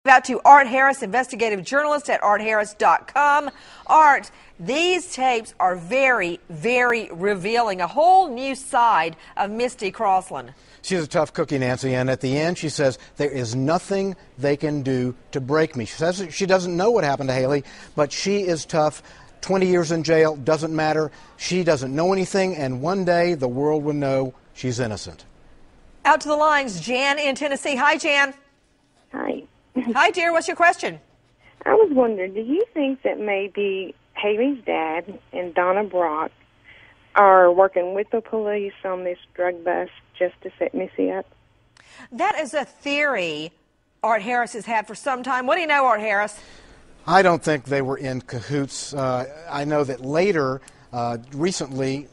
Out to Art Harris, investigative journalist at artharris.com. Art, these tapes are very, very revealing. A whole new side of Misty Croslin. She's a tough cookie, Nancy, and at the end she says there is nothing they can do to break me. She says she doesn't know what happened to Haleigh, but she is tough. 20 years in jail, doesn't matter. She doesn't know anything, and one day the world will know she's innocent. Out to the lines, Jan in Tennessee. Hi, Jan. Hi. Hi, dear. What's your question? I was wondering, do you think that maybe Haleigh's dad and Donna Brock are working with the police on this drug bust just to set Missy up? That is a theory Art Harris has had for some time. What do you know, Art Harris? I don't think they were in cahoots. I know that later, recently,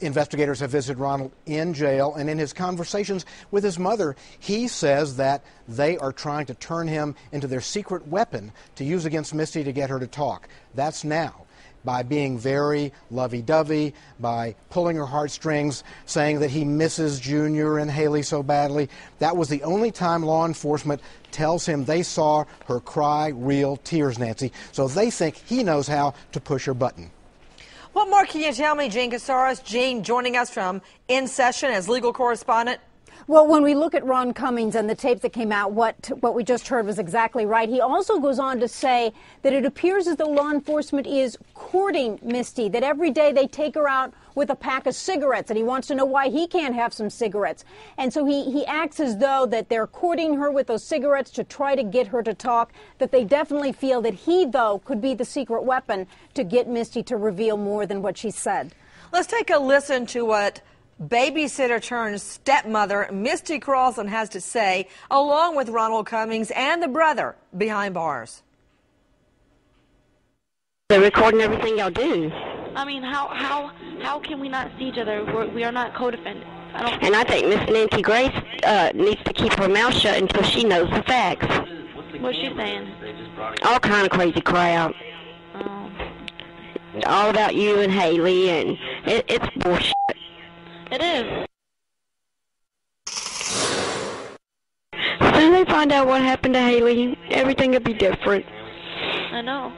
investigators have visited Ronald in jail, and in his conversations with his mother, he says that they are trying to turn him into their secret weapon to use against Misty to get her to talk. That's now, by being very lovey-dovey, by pulling her heartstrings, saying that he misses Junior and Haleigh so badly. That was the only time law enforcement tells him they saw her cry real tears, Nancy. So they think he knows how to push her button. What more can you tell me, Jean Casares? Jean joining us from In Session as legal correspondent. Well, when we look at Ron Cummings and the tape that came out, what we just heard was exactly right. He also goes on to say that it appears as though law enforcement is courting Misty, that every day they take her out with a pack of cigarettes, and he wants to know why he can't have some cigarettes. And so he acts as though that they're courting her with those cigarettes to try to get her to talk, that they definitely feel that he, though, could be the secret weapon to get Misty to reveal more than what she said. Let's take a listen to what babysitter turned stepmother Misty Croslin has to say, along with Ronald Cummings and the brother behind bars. They're recording everything y'all do. I mean, how can we not see each other? We are not co-defendants. And I think Miss Nancy Grace needs to keep her mouth shut until she knows the facts. What's she saying? All kind of crazy crap. All about you and Haleigh, and it's bullshit. It is. As soon as they find out what happened to Haleigh, everything will be different. I know.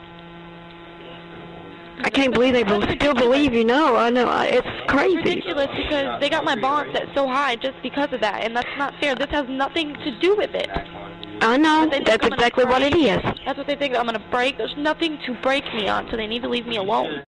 I can't believe they still believe you. No, I know. It's crazy. It's ridiculous because they got my bond set so high just because of that, and that's not fair. This has nothing to do with it. I know. That's exactly what it is. That's what they think I'm going to break. There's nothing to break me on, so they need to leave me alone.